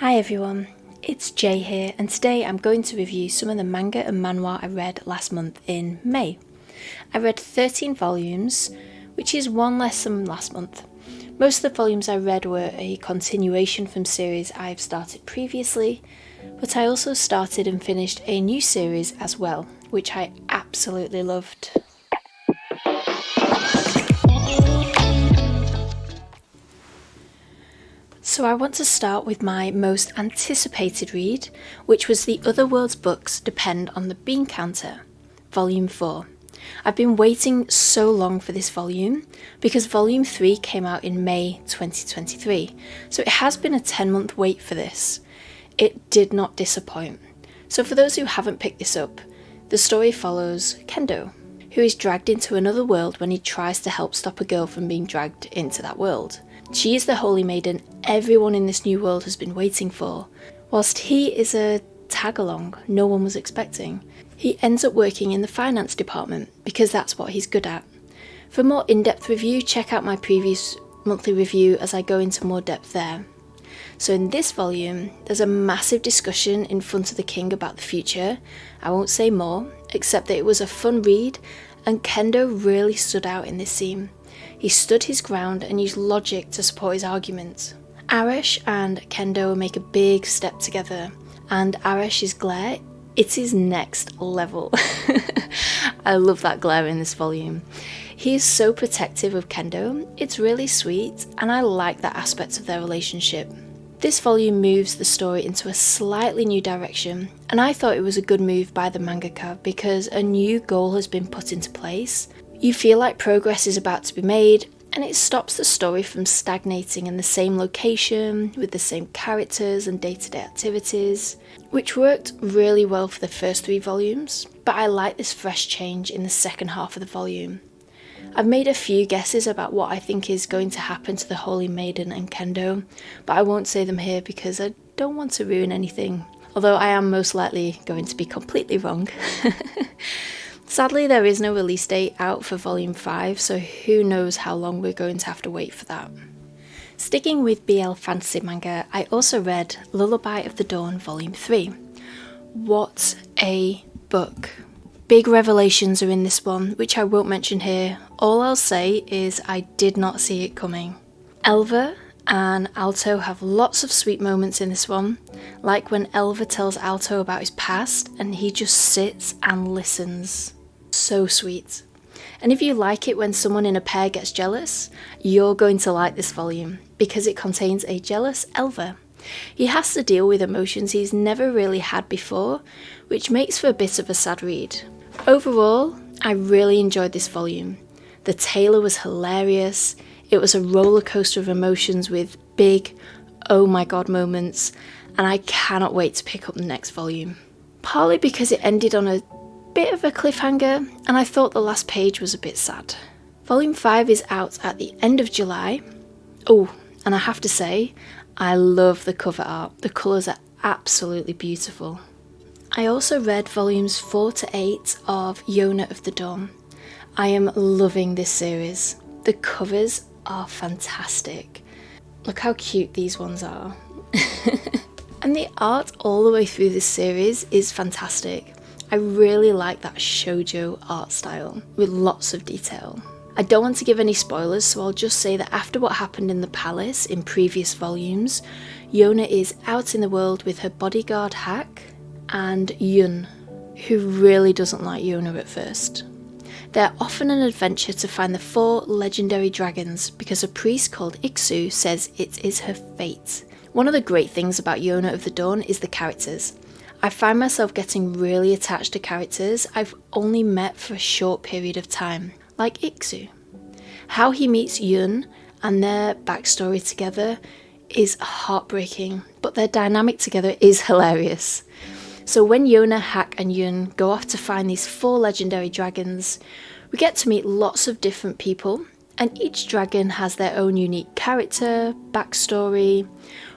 Hi everyone, it's Jay here, and today I'm going to review some of the manga and manhwa I read last month in May. I read 13 volumes, which is one less than last month. Most of the volumes I read were a continuation from series I've started previously, but I also started and finished a new series as well, which I absolutely loved. So I want to start with my most anticipated read, which was The Other World's Books Depend on the Bean Counter, Volume 4. I've been waiting so long for this volume because Volume 3 came out in May 2023, so it has been a 10-month wait for this. It did not disappoint. So for those who haven't picked this up, the story follows Kendo, who is dragged into another world when he tries to help stop a girl from being dragged into that world. She is the holy maiden everyone in this new world has been waiting for. Whilst he is a tag-along no one was expecting, he ends up working in the finance department because that's what he's good at. For a more in-depth review, check out my previous monthly review as I go into more depth there. So in this volume, there's a massive discussion in front of the king about the future. I won't say more, except that it was a fun read, and Kendo really stood out in this scene. He stood his ground and used logic to support his arguments. Arash and Kendo make a big step together, and Arash's glare, it is next level. I love that glare in this volume. He is so protective of Kendo, it's really sweet, and I like that aspect of their relationship. This volume moves the story into a slightly new direction, and I thought it was a good move by the mangaka because a new goal has been put into place. You feel like progress is about to be made, and it stops the story from stagnating in the same location, with the same characters and day-to-day activities, which worked really well for the first 3 volumes, but I like this fresh change in the second half of the volume. I've made a few guesses about what I think is going to happen to the Holy Maiden and Kendo, but I won't say them here because I don't want to ruin anything, although I am most likely going to be completely wrong. Sadly, there is no release date out for Volume 5, so who knows how long we're going to have to wait for that. Sticking with BL fantasy manga, I also read Lullaby of the Dawn Volume 3. What a book! Big revelations are in this one, which I won't mention here. All I'll say is I did not see it coming. Elva and Alto have lots of sweet moments in this one, like when Elva tells Alto about his past and he just sits and listens. So sweet. And if you like it when someone in a pair gets jealous, you're going to like this volume because it contains a jealous Elva. He has to deal with emotions he's never really had before, which makes for a bit of a sad read. Overall, I really enjoyed this volume. The tailor was hilarious. It was a roller coaster of emotions with big, oh my god moments, and I cannot wait to pick up the next volume. Partly because it ended on a bit of a cliffhanger, and I thought the last page was a bit sad. Volume 5 is out at the end of July. Oh, and I have to say, I love the cover art. The colours are absolutely beautiful. I also read volumes 4 to 8 of Yona of the Dawn. I am loving this series. The covers are fantastic. Look how cute these ones are. And the art all the way through this series is fantastic. I really like that shoujo art style with lots of detail. I don't want to give any spoilers, so I'll just say that after what happened in the palace in previous volumes, Yona is out in the world with her bodyguard Hack and Yun, who really doesn't like Yona at first. They're off on an adventure to find the 4 legendary dragons because a priest called Iksu says it is her fate. One of the great things about Yona of the Dawn is the characters. I find myself getting really attached to characters I've only met for a short period of time, like Iksu. How he meets Yun and their backstory together is heartbreaking, but their dynamic together is hilarious. So when Yona, Hack and Yun go off to find these 4 legendary dragons, we get to meet lots of different people, and each dragon has their own unique character, backstory,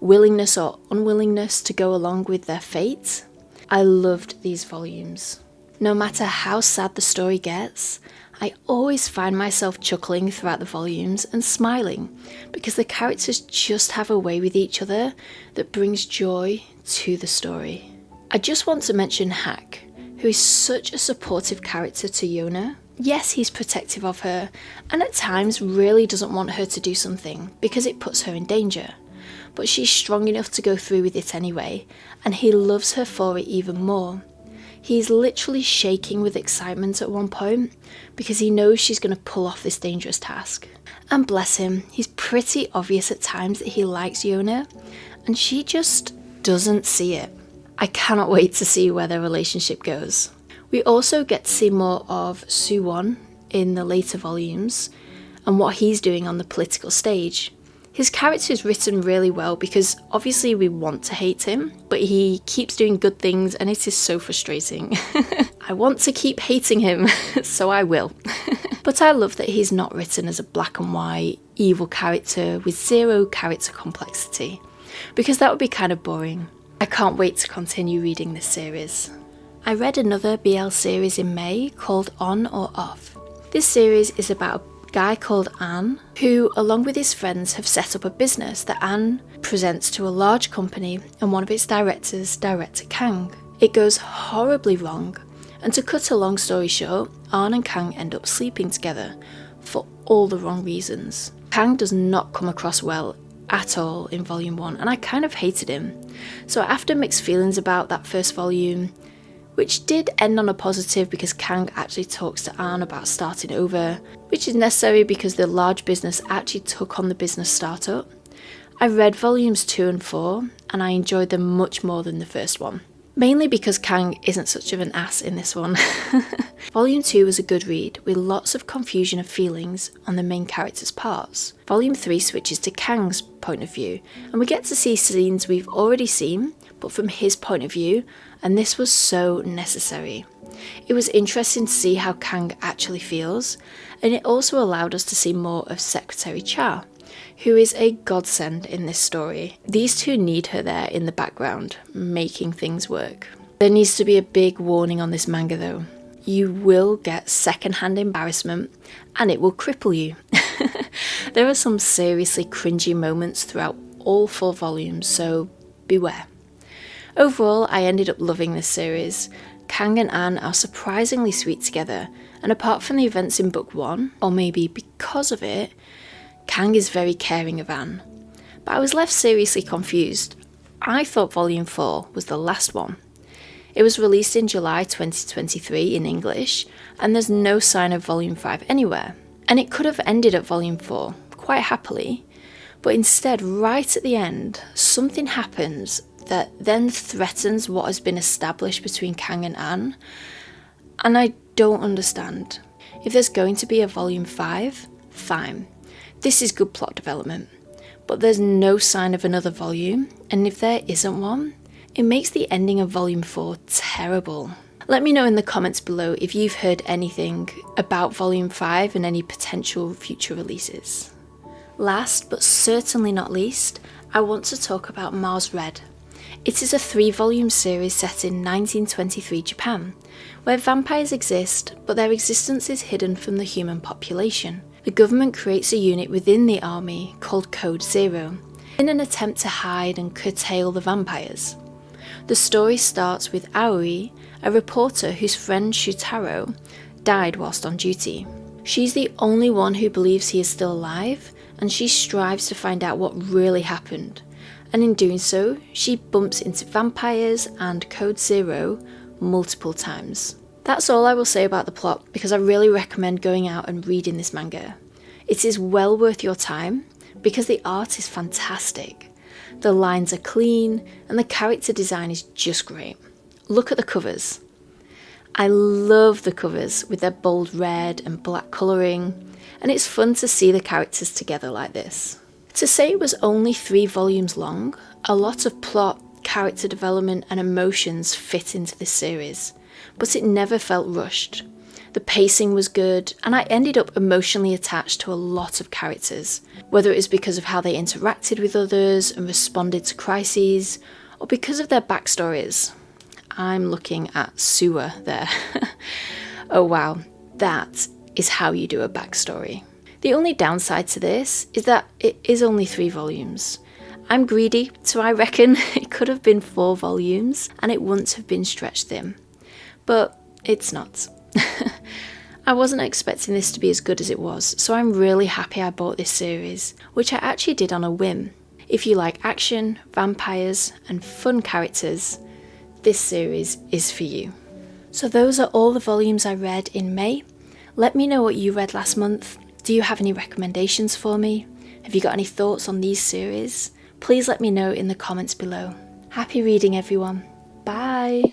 willingness or unwillingness to go along with their fate. I loved these volumes. No matter how sad the story gets, I always find myself chuckling throughout the volumes and smiling because the characters just have a way with each other that brings joy to the story. I just want to mention Hack, who is such a supportive character to Yona. Yes, he's protective of her, and at times really doesn't want her to do something because it puts her in danger. But she's strong enough to go through with it anyway, and he loves her for it even more. He's literally shaking with excitement at one point because he knows she's going to pull off this dangerous task. And bless him, he's pretty obvious at times that he likes Yona, and she just doesn't see it. I cannot wait to see where their relationship goes. We also get to see more of Suwon in the later volumes and what he's doing on the political stage. His character is written really well because obviously we want to hate him, but he keeps doing good things and it is so frustrating. I want to keep hating him, so I will. But I love that he's not written as a black and white evil character with zero character complexity, because that would be kind of boring. I can't wait to continue reading this series. I read another BL series in May called On or Off. This series is about a guy called An, who along with his friends have set up a business that An presents to a large company, and one of its directors directs Kang. It goes horribly wrong, and to cut a long story short, An and Kang end up sleeping together for all the wrong reasons. Kang does not come across well at all in volume 1, and I kind of hated him. So after mixed feelings about that first volume, which did end on a positive because Kang actually talks to An about starting over, which is necessary because the large business actually took on the business startup, I read volumes 2 and 4 and I enjoyed them much more than the first one. Mainly because Kang isn't such of an ass in this one. Volume 2 was a good read with lots of confusion of feelings on the main character's parts. Volume 3 switches to Kang's point of view and we get to see scenes we've already seen but from his point of view, and this was so necessary. It was interesting to see how Kang actually feels, and it also allowed us to see more of Secretary Cha, who is a godsend in this story. These two need her there in the background, making things work. There needs to be a big warning on this manga though. You will get secondhand embarrassment and it will cripple you. There are some seriously cringy moments throughout all 4 volumes, so beware. Overall, I ended up loving this series. Kang and An are surprisingly sweet together, and apart from the events in book 1, or maybe because of it, Kang is very caring of An. But I was left seriously confused. I thought volume 4 was the last one. It was released in July 2023 in English, and there's no sign of volume 5 anywhere. And it could have ended at volume 4, quite happily, but instead, right at the end, something happens that then threatens what has been established between Kang and An, and I don't understand. If there's going to be a volume 5, fine. This is good plot development, but there's no sign of another volume, and if there isn't one, it makes the ending of volume 4 terrible. Let me know in the comments below if you've heard anything about volume 5 and any potential future releases. Last but certainly not least, I want to talk about Mars Red. It is a 3-volume series set in 1923 Japan, where vampires exist, but their existence is hidden from the human population. The government creates a unit within the army called Code Zero, in an attempt to hide and curtail the vampires. The story starts with Aoi, a reporter whose friend Shutaro died whilst on duty. She's the only one who believes he is still alive, and she strives to find out what really happened. And in doing so, she bumps into vampires and Code Zero multiple times. That's all I will say about the plot, because I really recommend going out and reading this manga. It is well worth your time, because the art is fantastic. The lines are clean, and the character design is just great. Look at the covers. I love the covers with their bold red and black colouring, and it's fun to see the characters together like this. To say it was only 3 volumes long, a lot of plot, character development and emotions fit into this series, but it never felt rushed. The pacing was good, and I ended up emotionally attached to a lot of characters, whether it was because of how they interacted with others and responded to crises, or because of their backstories. I'm looking at Suwa there. Oh wow, that is how you do a backstory. The only downside to this is that it is only 3 volumes. I'm greedy, so I reckon it could have been 4 volumes and it wouldn't have been stretched thin. But it's not. I wasn't expecting this to be as good as it was, so I'm really happy I bought this series, which I actually did on a whim. If you like action, vampires, and fun characters, this series is for you. So those are all the volumes I read in May. Let me know what you read last month. Do you have any recommendations for me? Have you got any thoughts on these series? Please let me know in the comments below. Happy reading, everyone. Bye!